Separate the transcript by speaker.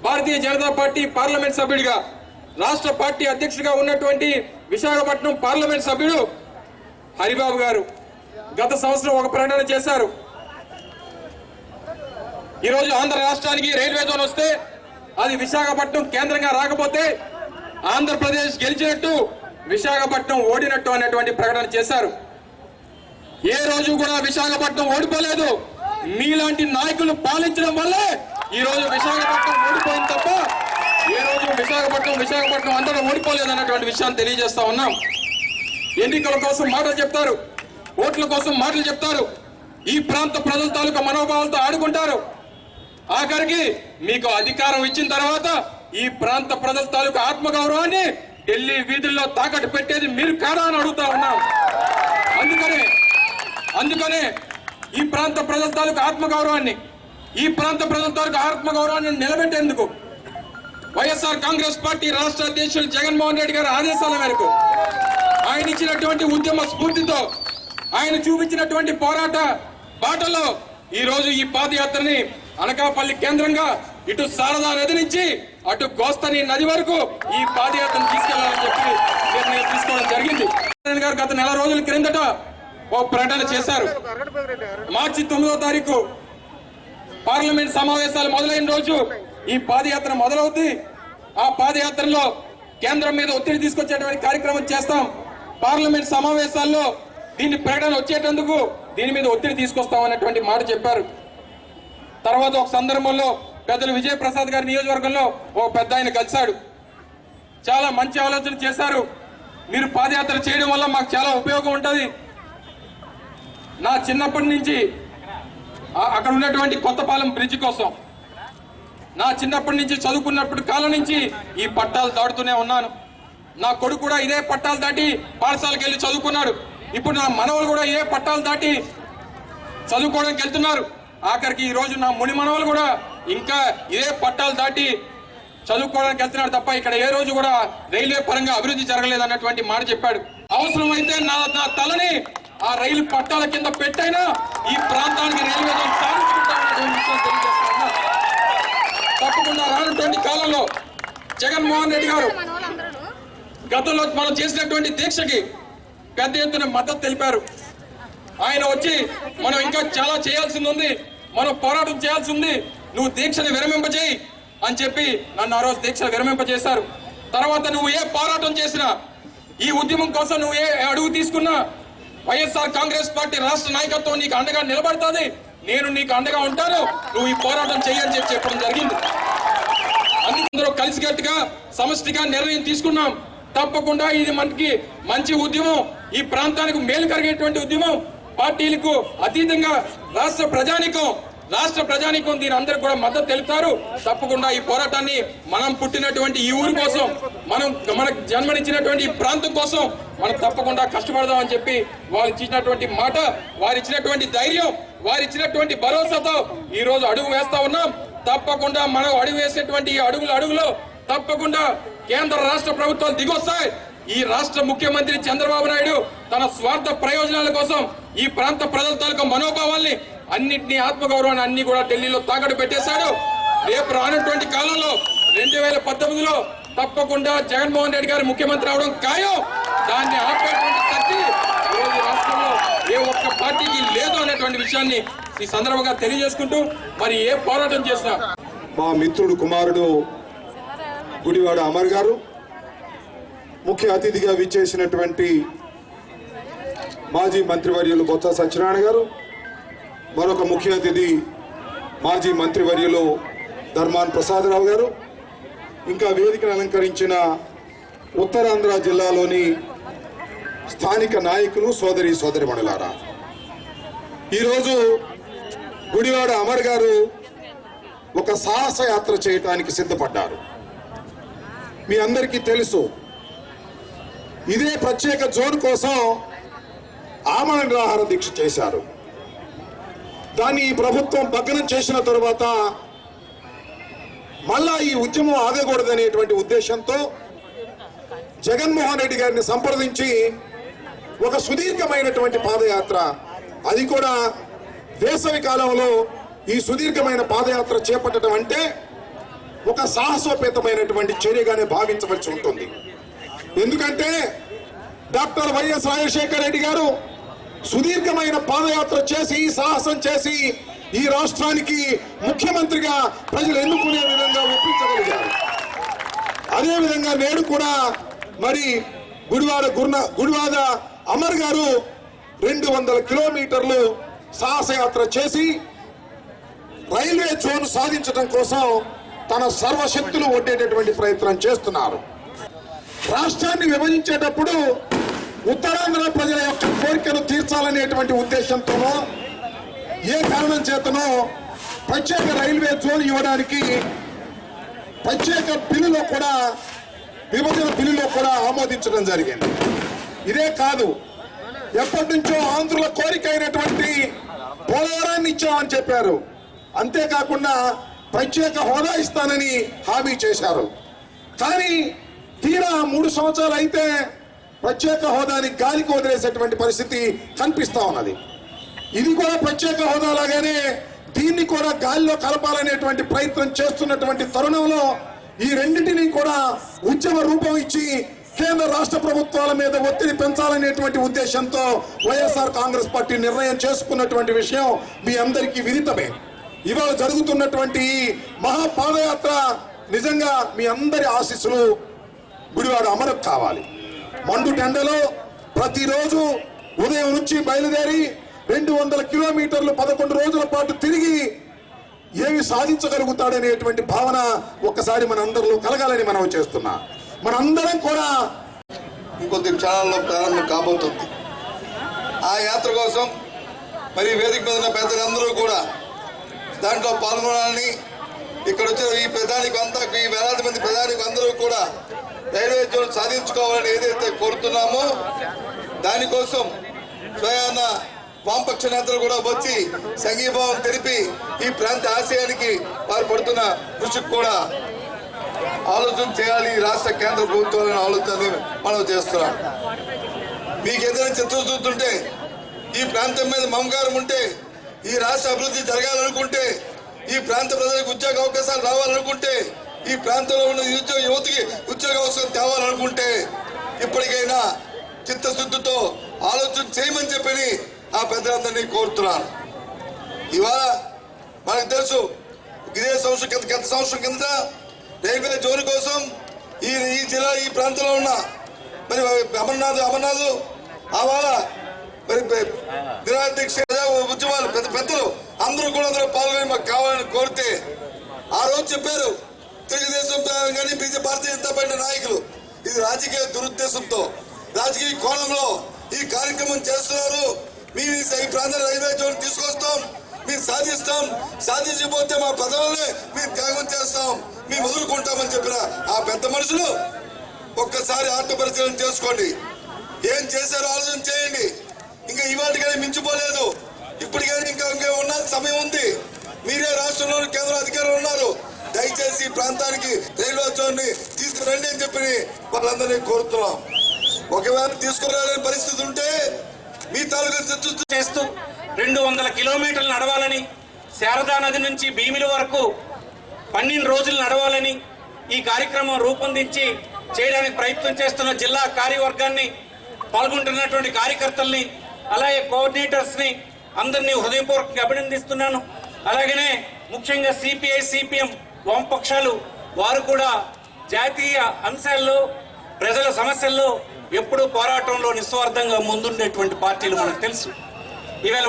Speaker 1: Bharatiya Janata party parliament సభ్యుడిగా రాష్ట్ర party అధ్యక్షుడిగా ఉన్నటువంటి విశాఖపట్నం పార్లమెంట్ సభ్యుడు హరిబాబు గారు గత సంవత్సరం ఒక ప్రకటన చేశారు. ఈరోజు ఆంధ్ర రాష్ట్రానికి రైల్వే జోన్ వస్తే అది విశాఖపట్నం కేంద్రంగా రాకపోతే ఆంధ్రప్రదేశ్ గెలిచినట్టు విశాఖపట్నం ఓడినట్టు అనేటువంటి ప్రకటన చేశారు. ఏ రోజు కూడా విశాఖపట్నం ఓడిపోలేదు. మీలాంటి నాయకులు పాలించడం వల్లే ఈ రోజు విశాఖపట్నం ఓడిపోయింది తప్ప ఏ రోజు విశాఖపట్నం అంతటా ఓడిపోలేదు అన్నటువంటి విషయాన్ని తెలియజేస్తా ఉన్నాం. ఎన్నికల కోసం మాటలు చెప్తారు, ఓట్ల కోసం మాటలు చెప్తారు, ఈ ప్రాంత ప్రజల తాలూకా మనోభావాలతో ఆడుకుంటారు. ఆఖరికి మీకు అధికారం ఇచ్చిన తర్వాత ఈ ప్రాంత ప్రజల తాలూకా ఆత్మగౌరవాన్ని ఢిల్లీ వీధుల్లో తాకట్టు పెట్టేది మీరు కాదా అని అడుగుతా ఉన్నాం. అందుకనే ఈ ప్రాంత ప్రజల తాలూకా ఆత్మగౌరవాన్ని నిలబెట్టేందుకు వైఎస్ఆర్ కాంగ్రెస్ పార్టీ రాష్ట్ర అధ్యక్షులు జగన్మోహన్ రెడ్డి గారి ఆదేశాల మేరకు ఆయన ఇచ్చినటువంటి ఉద్యమ స్ఫూర్తితో ఆయన చూపించినటువంటి పోరాట బాటలో ఈ రోజు ఈ పాదయాత్రని అనకాపల్లి కేంద్రంగా ఇటు శారదా నది నుంచి అటు గోస్తని నది వరకు ఈ పాదయాత్రను తీసుకెళ్లాలని చెప్పి నిర్ణయం తీసుకోవడం జరిగింది. గారు గత నెల రోజుల క్రిందట ఓ ప్రకటన చేశారు. మార్చి 9వ తారీఖు పార్లమెంట్ సమావేశాలు మొదలైన రోజు ఈ పాదయాత్ర మొదలవుతుంది. ఆ పాదయాత్రలో కేంద్రం మీద ఒత్తిడి తీసుకొచ్చేటువంటి కార్యక్రమం చేస్తాం. పార్లమెంట్ సమావేశాల్లో దీన్ని ప్రకటన వచ్చేటందుకు దీని మీద ఒత్తిడి తీసుకొస్తాం అనేటువంటి మాట చెప్పారు. తర్వాత ఒక సందర్భంలో పెద్దలు విజయప్రసాద్ గారి నియోజకవర్గంలో ఓ పెద్ద ఆయన కలిశాడు. చాలా మంచి ఆలోచన చేశారు. మీరు పాదయాత్ర చేయడం వల్ల మాకు చాలా ఉపయోగం ఉంటుంది. నా చిన్నప్పటి నుంచి అక్కడ ఉన్నటువంటి కొత్తపాలెం బ్రిడ్జ్ కోసం నా చిన్నప్పటి నుంచి చదువుకున్నప్పటి కాలం నుంచి ఈ పట్టాలు దాటుతూనే ఉన్నాను. నా కొడుకు కూడా ఇదే పట్టాలు దాటి పాఠశాలకు వెళ్ళి చదువుకున్నాడు. ఇప్పుడు నా మనవలు కూడా ఇదే పట్టాలు దాటి చదువుకోవడానికి వెళ్తున్నారు. ఆఖరికి ఈ రోజు నా ముని మనవలు కూడా ఇంకా ఇదే పట్టాలు దాటి చదువుకోవడానికి వెళ్తున్నారు తప్ప ఇక్కడ ఏ రోజు కూడా రైల్వే పరంగా అభివృద్ధి జరగలేదు అన్నటువంటి మాట చెప్పాడు. అవసరమైతే నా తలని ఆ రైలు పట్టాల కింద పెట్టైనా ఈ ప్రాంతానికి రైల్వే జోన్ సాధించుకుంటామనేటువంటి విషయం తెలియజేస్తున్నా. తప్పకుండా రానటువంటి కాలంలో జగన్మోహన్ రెడ్డి గారు గతంలో మనం చేసినటువంటి దీక్షకి పెద్ద ఎత్తున మద్దతు తెలిపారు. ఆయన వచ్చి మనం ఇంకా చాలా చేయాల్సింది ఉంది, మనం పోరాటం చేయాల్సి ఉంది, నువ్వు దీక్షను విరమింపజేయి అని చెప్పి నన్ను ఆ రోజు దీక్ష విరమింపజేశారు. తర్వాత నువ్వు ఏ పోరాటం చేసినా, ఈ ఉద్యమం కోసం నువ్వు ఏ అడుగు తీసుకున్నా వైఎస్ఆర్ కాంగ్రెస్ పార్టీ రాష్ట్ర నాయకత్వం నీకు అండగా నిలబడుతుంది, నేను నీకు అండగా ఉంటాను, నువ్వు ఈ పోరాటం చేయని చెప్పి చెప్పడం జరిగింది. అందరూ కలిసికట్టుగా సమష్టిగా నిర్ణయం తీసుకున్నాం. తప్పకుండా ఇది మనకి మంచి ఉద్యమం, ఈ ప్రాంతానికి మేలు కలిగేటువంటి ఉద్యమం, పార్టీలకు అతీతంగా రాష్ట్ర ప్రజానీకం దీని అందరికి కూడా మద్దతు తెలుపుతారు. తప్పకుండా ఈ పోరాటాన్ని మనం పుట్టినటువంటి ఈ ఊరి కోసం, మనకు జన్మనిచ్చినటువంటి ఈ ప్రాంతం కోసం మనం తప్పకుండా కష్టపడదామని చెప్పి వాళ్ళు ఇచ్చినటువంటి మాట, వారు ఇచ్చినటువంటి ధైర్యం, వారు ఇచ్చినటువంటి భరోసాతో ఈ రోజు అడుగు వేస్తా ఉన్నాం. తప్పకుండా మనం అడుగు వేసేటువంటి ఈ అడుగులో తప్పకుండా కేంద్ర రాష్ట్ర ప్రభుత్వాలు దిగొస్తాయి. ఈ రాష్ట్ర ముఖ్యమంత్రి చంద్రబాబు నాయుడు తన స్వార్థ ప్రయోజనాల కోసం ఈ ప్రాంత ప్రజల తాలూకా మనోభావాల్ని అన్నింటినీ, ఆత్మగౌరవాన్ని అన్ని కూడా ఢిల్లీలో తాకట్టు పెట్టేశాడు. రేపు రానటువంటి కాలంలో 2019లో తప్పకుండా జగన్మోహన్ రెడ్డి గారు ముఖ్యమంత్రి అవడం ఖాయం. దాన్ని ఆపేటువంటి శక్తి ఈరోజు రాష్ట్రంలో ఏ ఒక్క పార్టీకి లేదు అనేటువంటి విషయాన్ని ఈ సందర్భంగా తెలియజేసుకుంటూ, మరి ఏ పోరాటం చేసినా
Speaker 2: మా మిత్రుడు కుమారుడు గుడివాడ అమర్ గారు, ముఖ్య అతిథిగా విచ్చేసినటువంటి మాజీ మంత్రివర్యులు బొత్స సత్యనారాయణ గారు, మరొక ముఖ్య అతిథి మాజీ మంత్రివర్యులు ధర్మాన్ ప్రసాదరావు గారు, ఇంకా వేదికను అలంకరించిన ఉత్తరాంధ్ర జిల్లాలోని స్థానిక నాయకులు, సోదరిమణులారా, ఈరోజు గుడివాడ అమర్ గారు ఒక సాహస యాత్ర చేయటానికి సిద్ధపడ్డారు. మీ అందరికీ తెలుసు, ఇదే ప్రత్యేక జోన్ కోసం ఆమరణ నిరాహార దీక్ష చేశారు. దాన్ని ఈ ప్రభుత్వం భగ్నం చేసిన తర్వాత మళ్ళా ఈ ఉద్యమం ఆగకూడదనేటువంటి ఉద్దేశంతో జగన్మోహన్ రెడ్డి గారిని సంప్రదించి ఒక సుదీర్ఘమైనటువంటి పాదయాత్ర, అది కూడా వేసవి కాలంలో ఈ సుదీర్ఘమైన పాదయాత్ర చేపట్టడం అంటే ఒక సాహసోపేతమైనటువంటి చర్యగానే భావించవలసి ఉంటుంది. ఎందుకంటే డాక్టర్ వైఎస్ రాజశేఖర రెడ్డి గారు సుదీర్ఘమైన పాదయాత్ర చేసి సాహసం చేసి ఈ రాష్ట్రానికి ముఖ్యమంత్రిగా ప్రజలు ఎన్నుకునే విధంగా ఒప్పించగలిగారు. అదేవిధంగా నేడు కూడా మరి గుడివాద అమర్ గారు 200 కిలోమీటర్లు సాహసయాత్ర చేసి రైల్వే జోన్ సాధించడం కోసం తన సర్వశక్తులు ఒడ్డేటటువంటి ప్రయత్నం చేస్తున్నారు. రాష్ట్రాన్ని విభజించేటప్పుడు ఉత్తరాంధ్ర ప్రజల యొక్క కోరికను తీర్చాలనేటువంటి ఉద్దేశంతోనో ఏ కారణం చేతనో ప్రత్యేక రైల్వే జోన్ ఇవ్వడానికి ప్రత్యేక బిల్లులో కూడా విభజన బిల్లులో కూడా ఆమోదించడం జరిగింది. ఇదే కాదు, ఎప్పటి నుంచో ఆంధ్రుల కోరిక అయినటువంటి పోలవరాన్ని ఇచ్చామని చెప్పారు. అంతేకాకుండా ప్రత్యేక హోదా ఇస్తానని హామీ చేశారు. కానీ తీరా 3 సంవత్సరాలు అయితే ప్రత్యేక హోదాని గాలికి వదిలేసేటువంటి పరిస్థితి కనిపిస్తా ఉన్నది. ఇది కూడా ప్రత్యేక హోదా లాగానే దీన్ని కూడా గాలిలో కలపాలనేటువంటి ప్రయత్నం చేస్తున్నటువంటి తరుణంలో ఈ రెండింటినీ కూడా ఉద్యమ రూపం ఇచ్చి కేంద్ర రాష్ట్ర ప్రభుత్వాల మీద ఒత్తిడి పెంచాలనేటువంటి ఉద్దేశంతో వైఎస్ఆర్ కాంగ్రెస్ పార్టీ నిర్ణయం చేసుకున్నటువంటి విషయం మీ అందరికీ విదితమే. ఇవాళ జరుగుతున్నటువంటి మహాపాదయాత్ర నిజంగా మీ అందరి ఆశీస్సులు గుడివాడ అమరకు కావాలి. మండు టెండలో ప్రతిరోజు ఉదయం నుంచి బయలుదేరి 200 కిలోమీటర్లు 11 రోజుల పాటు తిరిగి ఏమి సాధించగలుగుతాడనేటువంటి భావన ఒక్కసారి మనందరిలో కలగాలని మనం చేస్తున్నా. మనందరం కూడా
Speaker 3: ఇంకొద్ది క్షణాల్లో ప్రారంభం కాబోతుంది. ఆ యాత్ర కోసం మరి వేదిక మీద ఉన్న పెద్దలందరూ కూడా దాంట్లో పాల్గొనాలని, ఇక్కడ వచ్చిన ఈ ప్రధానికి అంతా, ఈ వేలాది మంది ప్రధానికి అందరూ కూడా రైల్వే జోన్ సాధించుకోవాలని ఏదైతే కోరుతున్నామో దానికోసం స్వయాన వామపక్ష నేతలు కూడా వచ్చి సంఘీభావం తెలిపి ఈ ప్రాంత ఆశయానికి వారు పడుతున్న కృషికి కూడా ఆలోచన చేయాలి. రాష్ట్ర కేంద్ర ప్రభుత్వాలను ఆలోచన మనం చేస్తున్నాం. మీకు ఏదైనా చిత్తశుద్ధి ఈ ప్రాంతం మీద మమకారం ఉంటే, ఈ రాష్ట్ర అభివృద్ధి జరగాలనుకుంటే, ఈ ప్రాంత ప్రజలకు ఉద్యోగ అవకాశాలు రావాలనుకుంటే, ఈ ప్రాంతంలో ఉన్న నిరుద్యోగ యువతికి ఉద్యోగ అవకాశం తేవాలనుకుంటే ఇప్పటికైనా చిత్తశుద్ధితో ఆలోచన చేయమని చెప్పని ఆ పెద్దలందరినీ కోరుతున్నాను. ఇవాళ మనకు తెలుసు, ఇదే సంవత్సరం కింద, గత సంవత్సరం కింద రైల్వే జోన్ కోసం ఈ జిల్లా, ఈ ప్రాంతంలో ఉన్న మరి అమర్నాథ్ ఆవాల మరి దినాధ్యక్ష ఉద్యమాలు పెద్దలు అందరూ కూడా అందులో పాల్గొని మాకు కావాలని కోరితే ఆ రోజు చెప్పారు తెలుగుదేశం కానీ బీజేపీ, భారతీయ జనతా పార్టీ నాయకులు ఇది రాజకీయ దురుద్దేశంతో, రాజకీయ కోణంలో ఈ కార్యక్రమం చేస్తున్నారు. మేము ఈ ప్రాంతాల రైల్వే జోన్ తీసుకొస్తాం, మేము సాధిస్తాం, సాధించకపోతే మా పదవులనే మేము త్యాగం చేస్తాం, మేము వదులుకుంటామని చెప్పిన ఆ పెద్ద మనుషులు ఒక్కసారి ఆత్మపరిశీలన చేసుకోండి. ఏం చేశారో ఆలోచన చేయండి. ఇంకా ఇవాటికైనా మించిపోలేదు. ఇప్పటికైనా ఇంకా ఉన్న సమయం ఉంది. మీరే రాష్ట్రంలోని కేంద్ర అధికారులు ఉన్నారు. దయచేసి ఈ ప్రాంతానికి రైల్వే జోన్ ని తీసుకురండి అని చెప్పి వాళ్ళందరినీ కోరుతున్నాం. ఒకవేళ తీసుకురాలేని పరిస్థితి ఉంటే మీ తాలూకా
Speaker 4: చేస్తూ 200 కిలోమీటర్లు నడవాలని, శారదా నది నుంచి భీమిలి వరకు 12 రోజులు నడవాలని ఈ కార్యక్రమం రూపొందించి చేయడానికి ప్రయత్నం చేస్తున్న జిల్లా కార్యవర్గాన్ని, పాల్గొంటున్నటువంటి కార్యకర్తల్ని, అలాగే కోఆర్డినేటర్స్ ని అందరినీ హృదయపూర్వకంగా అభినందిస్తున్నాను. అలాగనే ముఖ్యంగా సిపిఐ, సిపిఎం వామపక్షాలు వారు కూడా జాతీయ అంశాల్లో, ప్రజల సమస్యల్లో ఎప్పుడూ పోరాటంలో నిస్వార్థంగా ముందుండేటువంటి పార్టీలు మనకు తెలుసు. ఇవాళ